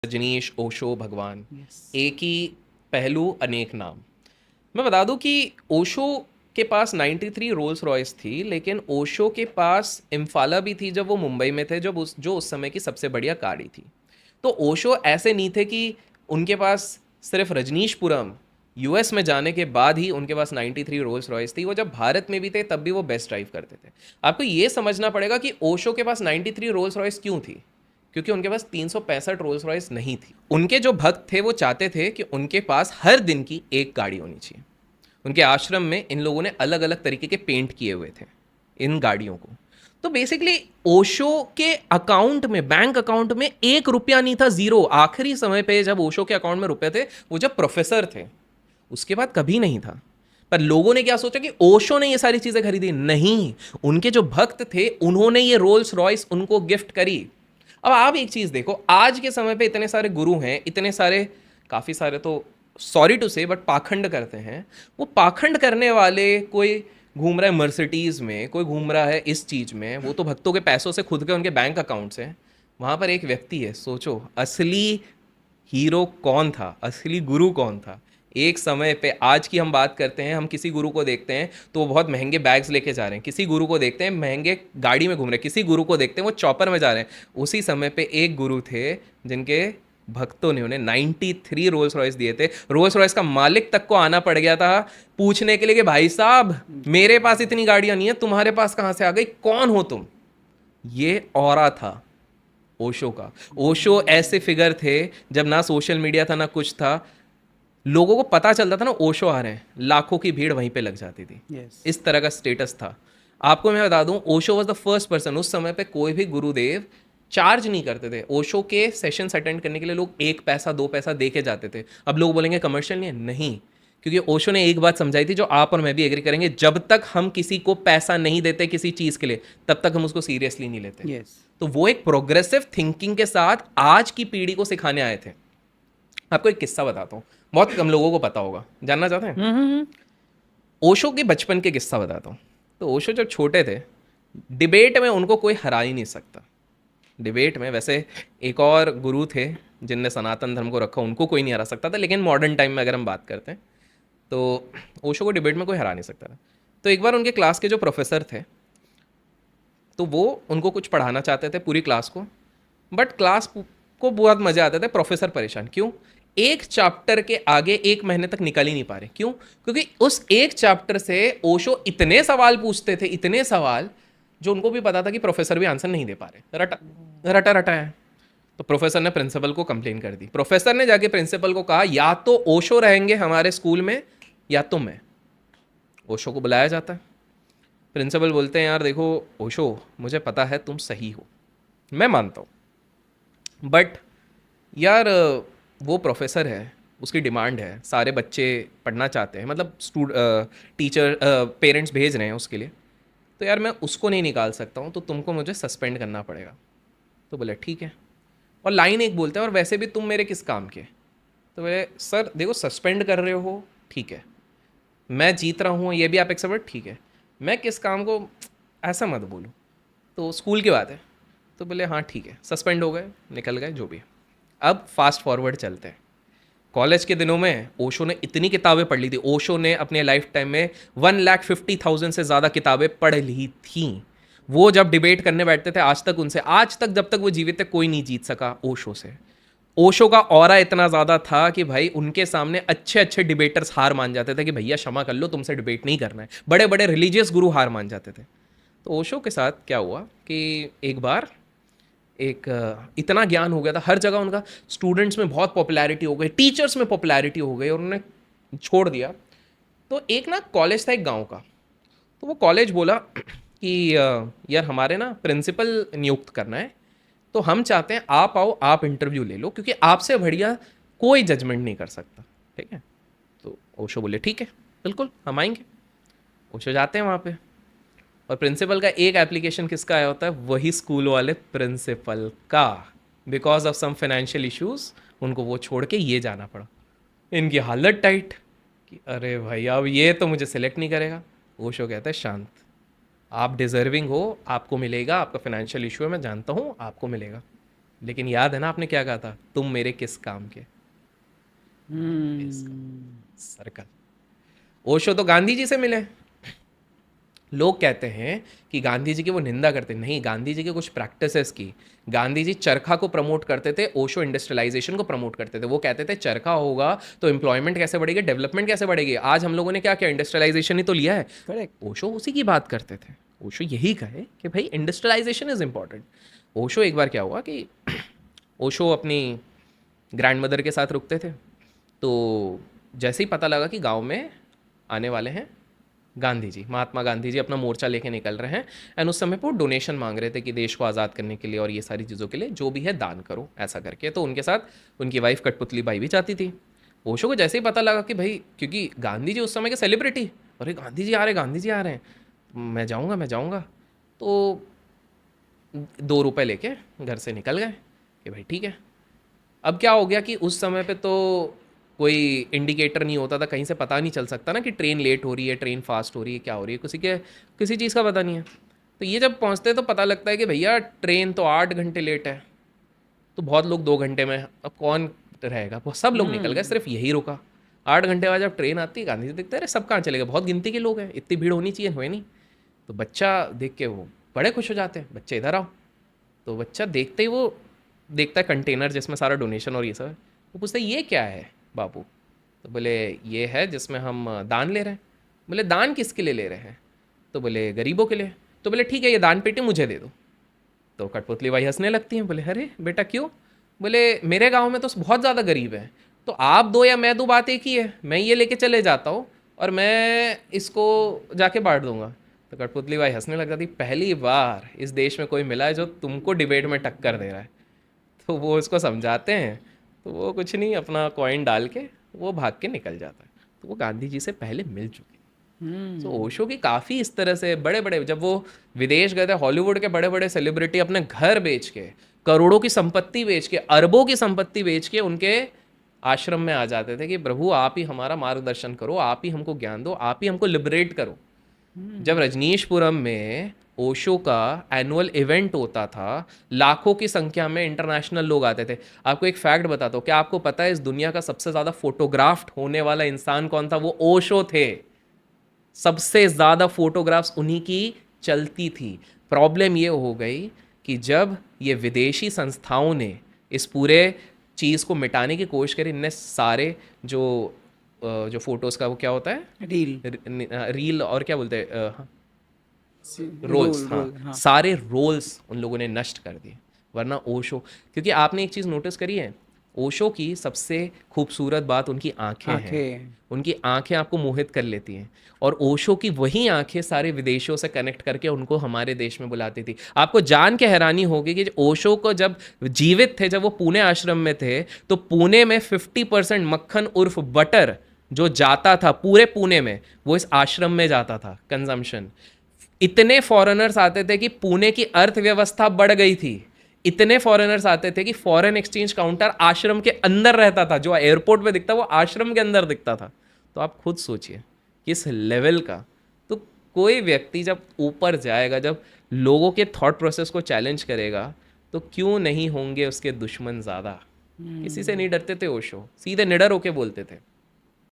रजनीश, ओशो, भगवान, यस। एक ही पहलू अनेक नाम। मैं बता दूं कि ओशो के पास 93 रोल्स रॉयस थी, लेकिन ओशो के पास इम्फाला भी थी जब वो मुंबई में थे, जब उस समय की सबसे बढ़िया गाड़ी थी। तो ओशो ऐसे नहीं थे कि उनके पास सिर्फ रजनीशपुरम, यूएस में जाने के बाद ही उनके पास 93 रोल्स रॉयस थी। वो जब भारत में भी थे तब भी वो बेस्ट ड्राइव करते थे। आपको ये समझना पड़ेगा कि ओशो के पास 93 रोल्स रॉयस क्यों थी, क्योंकि उनके पास 365 रोल्स रॉयस नहीं थी। उनके जो भक्त थे वो चाहते थे कि उनके पास हर दिन की एक गाड़ी होनी चाहिए। उनके आश्रम में इन लोगों ने अलग अलग तरीके के पेंट किए हुए थे इन गाड़ियों को। तो बेसिकली ओशो के अकाउंट में, बैंक अकाउंट में 1 रुपया नहीं था, जीरो। आखिरी समय पे जब ओशो के अकाउंट में रुपए थे वो जब प्रोफेसर थे, उसके बाद कभी नहीं था। पर लोगों ने क्या सोचा कि ओशो ने ये सारी चीजें खरीदी? नहीं, उनके जो भक्त थे उन्होंने ये रोल्स रॉयस उनको गिफ्ट करी। अब आप एक चीज देखो, आज के समय पे इतने सारे गुरु हैं, इतने सारे, काफी सारे तो सॉरी टू से बट पाखंड करते हैं। वो पाखंड करने वाले, कोई घूम रहा है मर्सिडीज में, कोई घूम रहा है इस चीज में, वो तो भक्तों के पैसों से, खुद के उनके बैंक अकाउंट से। वहां पर एक व्यक्ति है, सोचो असली हीरो कौन था, असली गुरु कौन था। एक समय पे, आज की हम बात करते हैं, हम किसी गुरु को देखते हैं तो वो बहुत महंगे बैग्स लेके जा रहे हैं, किसी गुरु को देखते हैं महंगे गाड़ी में घूम रहे हैं, किसी गुरु को देखते हैं वो चॉपर में जा रहे हैं। उसी समय पे एक गुरु थे जिनके भक्तों ने उन्हें 93 रोल्स रॉयस दिए थे। रोल्स रॉयस का मालिक तक को आना पड़ गया था पूछने के लिए कि भाई साहब, मेरे पास इतनी गाड़ियां नहीं है, तुम्हारे पास कहां से आ गई, कौन हो तुम। ये ऑरा था ओशो का। ओशो ऐसे फिगर थे, जब ना सोशल मीडिया था ना कुछ था, लोगों को पता चलता था ना ओशो आ रहे हैं, लाखों की भीड़ वहीं पे लग जाती थी। यस। इस तरह का स्टेटस था। आपको मैं बता दूं, Osho was the first person. उस समय पे कोई भी गुरुदेव चार्ज नहीं करते थे। ओशो के सेशंस अटेंड करने के लिए लोग 1 पैसा 2 पैसा दे के जाते थे। अब लोग बोलेंगे कमर्शियल नहीं है, नहीं, क्योंकि ओशो ने एक बात समझाई थी जो आप और मैं भी एग्री करेंगे, जब तक हम किसी को पैसा नहीं देते किसी चीज़ के लिए, तब तक हम उसको सीरियसली नहीं लेते। यस। तो वो एक प्रोग्रेसिव थिंकिंग के साथ आज की पीढ़ी को सिखाने आए थे। आपको एक किस्सा बताता हूँ, बहुत कम लोगों को पता होगा, जानना चाहते हैं? हम्म। ओशो के बचपन के किस्सा बताता हूँ। तो ओशो जब छोटे थे, डिबेट में उनको कोई हरा ही नहीं सकता। डिबेट में, वैसे एक और गुरु थे जिनने सनातन धर्म को रखा, उनको कोई नहीं हरा सकता था, लेकिन मॉडर्न टाइम में अगर हम बात करते हैं तो ओशो को डिबेट में कोई हरा नहीं सकता था। तो एक बार उनके क्लास के जो प्रोफेसर थे, तो वो उनको कुछ पढ़ाना चाहते थे पूरी क्लास को, बट क्लास को बहुत मज़े आते थे, प्रोफेसर परेशान। क्यों? एक चैप्टर के आगे 1 महीने तक निकल ही नहीं पा रहे। क्यों? क्योंकि उस एक चैप्टर से ओशो इतने सवाल पूछते थे, इतने सवाल, जो उनको भी पता था कि प्रोफेसर भी आंसर नहीं दे पा रहे, रटा रटा रटा है। तो प्रोफेसर ने प्रिंसिपल को कंप्लेन कर दी। प्रोफेसर ने जाके प्रिंसिपल को कहा, या तो ओशो रहेंगे हमारे स्कूल में या तो मैं। ओशो को बुलाया जाता है। प्रिंसिपल बोलते हैं, यार देखो ओशो, मुझे पता है तुम सही हो, मैं मानता हूँ, बट यार वो प्रोफेसर है, उसकी डिमांड है, सारे बच्चे पढ़ना चाहते हैं, मतलब टीचर पेरेंट्स भेज रहे हैं उसके लिए, तो यार मैं उसको नहीं निकाल सकता हूँ, तो तुमको मुझे सस्पेंड करना पड़ेगा। तो बोले ठीक है। और लाइन एक बोलते हैं, और वैसे भी तुम मेरे किस काम के? तो बोले सर देखो, सस्पेंड कर रहे हो ठीक है, मैं जीत रहा हूँ ये भी आप एक्सेप्ट, ठीक है, मैं किस काम को, ऐसा मत बोलो, तो स्कूल की बात है। तो बोले हाँ ठीक है, सस्पेंड हो गए, निकल गए, जो भी है। अब फास्ट फॉरवर्ड चलते हैं। कॉलेज के दिनों में ओशो ने इतनी किताबें पढ़ ली थी, ओशो ने अपने लाइफ टाइम में 1,50,000 से ज़्यादा किताबें पढ़ ली थी। वो जब डिबेट करने बैठते थे, आज तक उनसे, आज तक जब तक वो जीवित थे, कोई नहीं जीत सका ओशो से। ओशो का ऑरा इतना ज़्यादा था कि भाई उनके सामने अच्छे अच्छे डिबेटर्स हार मान जाते थे कि भैया क्षमा कर लो, तुमसे डिबेट नहीं करना है। बड़े बड़े रिलीजियस गुरु हार मान जाते थे। तो ओशो के साथ क्या हुआ कि एक बार एक इतना ज्ञान हो गया था हर जगह उनका, स्टूडेंट्स में बहुत पॉपुलैरिटी हो गई, टीचर्स में पॉपुलैरिटी हो गई, और उन्होंने छोड़ दिया। तो एक ना कॉलेज था एक गांव का, तो वो कॉलेज बोला कि यार हमारे ना प्रिंसिपल नियुक्त करना है, तो हम चाहते हैं आप आओ, आप इंटरव्यू ले लो, क्योंकि आपसे बढ़िया कोई जजमेंट नहीं कर सकता, ठीक है। तो ओशो बोले ठीक है, बिल्कुल हम आएंगे। ओशो जाते हैं वहाँ पे, और प्रिंसिपल का एक एप्लीकेशन किसका आया होता है? वही स्कूल वाले प्रिंसिपल का। Because of some financial issues उनको वो छोड़ के ये जाना पड़ा। इनकी हालत टाइट कि अरे भाई अब ये तो मुझे सिलेक्ट नहीं करेगा। ओशो कहता है शांत, आप डिजर्विंग हो, आपको मिलेगा, आपका फाइनेंशियल इशू है, मैं जानता हूँ आपको मिलेगा। लेकिन याद है ना आपने क्या कहा था, तुम मेरे किस काम के। सर्कल। ओशो तो गांधी जी से मिले। लोग कहते हैं कि गांधी जी की वो निंदा करते, नहीं, गांधी जी के कुछ प्रैक्टिसेस की। गांधी जी चरखा को प्रमोट करते थे, ओशो इंडस्ट्रियलाइजेशन को प्रमोट करते थे। वो कहते थे चरखा होगा तो एम्प्लॉयमेंट कैसे बढ़ेगी, डेवलपमेंट कैसे बढ़ेगी। आज हम लोगों ने क्या किया, इंडस्ट्रियलाइजेशन ही तो लिया है। करेक्ट। ओशो उसी की बात करते थे। ओशो यही कहे कि भाई इंडस्ट्रियलाइजेशन इज इंपॉर्टेंट। ओशो एक बार क्या हुआ कि ओशो अपनी ग्रैंड मदर के साथ रुकते थे, तो जैसे ही पता लगा कि गांव में आने वाले हैं गांधी जी, महात्मा गांधी जी अपना मोर्चा लेके निकल रहे हैं, एंड उस समय पर वो डोनेशन मांग रहे थे कि देश को आज़ाद करने के लिए और ये सारी चीज़ों के लिए जो भी है दान करो, ऐसा करके। तो उनके साथ उनकी वाइफ कठपुतली बाई भी चाहती थी। ओशो को जैसे ही पता लगा कि भाई, क्योंकि गांधी जी उस समय के सेलिब्रिटी, अरे गांधी जी आ रहे हैं, गांधी जी आ रहे हैं, मैं जाऊँगा, मैं जाऊँगा। तो 2 रुपये लेके घर से निकल गए कि भाई ठीक है। अब क्या हो गया कि उस समय पे तो कोई इंडिकेटर नहीं होता था, कहीं से पता नहीं चल सकता ना कि ट्रेन लेट हो रही है, ट्रेन फास्ट हो रही है, क्या हो रही है, किसी चीज़ का पता नहीं है। तो ये जब पहुंचते हैं तो पता लगता है कि भैया ट्रेन तो 8 घंटे लेट है। तो बहुत लोग 2 घंटे में, अब कौन रहेगा, वो सब लोग निकल गए, सिर्फ यही रुका। 8 घंटे बाद जब ट्रेन आती है, गांधी जी दिखते, अरे सब कहाँ चले गए, बहुत गिनती के लोग हैं, इतनी भीड़ होनी चाहिए, हुए नहीं। तो बच्चा देख के वो बड़े खुश हो जाते हैं, बच्चे इधर आओ। तो बच्चा देखते ही वो देखता है कंटेनर जिसमें सारा डोनेशन और ये सब है। वो पूछता है ये क्या है बाबू। तो बोले ये है जिसमें हम दान ले रहे हैं। बोले दान किसके लिए ले रहे हैं। तो बोले गरीबों के लिए। तो बोले ठीक है, ये दान पेटी मुझे दे दो। तो कठपुतली भाई हंसने लगती हैं, बोले अरे बेटा क्यों। बोले मेरे गांव में तो बहुत ज़्यादा गरीब हैं, तो आप दो या मैं दो, बात एक ही है, मैं ये लेके चले जाता हूँ और मैं इसको जाके बांट दूंगा। तो कठपुतली भाई हंसने लग जाती, पहली बार इस देश में कोई मिला है जो तुमको डिबेट में टक्कर दे रहा है। तो वो उसको समझाते हैं, तो वो कुछ नहीं, अपना कॉइन डाल के वो भाग के निकल जाता है। तो वो गांधी जी से पहले मिल चुके। तो ओशो की काफ़ी इस तरह से बड़े बड़े, जब वो विदेश गए थे, हॉलीवुड के बड़े बड़े सेलिब्रिटी अपने घर बेच के, करोड़ों की संपत्ति बेच के, अरबों की संपत्ति बेच के उनके आश्रम में आ जाते थे कि प्रभु आप ही हमारा मार्गदर्शन करो, आप ही हमको ज्ञान दो, आप ही हमको लिबरेट करो। जब रजनीशपुरम में ओशो का एनुअल इवेंट होता था, लाखों की संख्या में इंटरनेशनल लोग आते थे। आपको एक फैक्ट बताता हूँ, क्या आपको पता है इस दुनिया का सबसे ज़्यादा फोटोग्राफ्ड होने वाला इंसान कौन था। वो ओशो थे। सबसे ज़्यादा फोटोग्राफ्स उन्हीं की चलती थी। प्रॉब्लम ये हो गई कि जब ये विदेशी संस्थाओं ने इस पूरे चीज़ को मिटाने की कोशिश करी, इनने सारे जो फोटोज़ का वो क्या होता है, रील और क्या बोलते हैं, रोल्स, हाँ, सारे रोल्स उन लोगों ने नष्ट कर दिए। वरना ओशो, क्योंकि आपने एक चीज़ नोटिस करी है, ओशो की सबसे खूबसूरत बात उनकी आंखें हैं। उनकी आंखें आपको मोहित कर लेती हैं, और ओशो की वही आंखें सारे विदेशियों से कनेक्ट करके उनको हमारे देश में बुलाती थी। आपको जान के हैरानी होगी कि ओशो को जब जीवित थे, जब वो पुणे आश्रम में थे, तो पुणे में 50% मक्खन उर्फ बटर जो जाता था पूरे पुणे में, वो इस आश्रम में जाता था कंजम्पशन। इतने फॉरेनर्स आते थे कि पुणे की अर्थव्यवस्था बढ़ गई थी। इतने फॉरेनर्स आते थे कि फॉरेन एक्सचेंज काउंटर आश्रम के अंदर रहता था, जो एयरपोर्ट में दिखता वो आश्रम के अंदर दिखता था। तो आप खुद सोचिए किस लेवल का। तो कोई व्यक्ति जब ऊपर जाएगा, जब लोगों के थॉट प्रोसेस को चैलेंज करेगा, तो क्यों नहीं होंगे उसके दुश्मन ज़्यादा। किसी से नहीं डरते थे ओशो, सीधे निडर होके बोलते थे।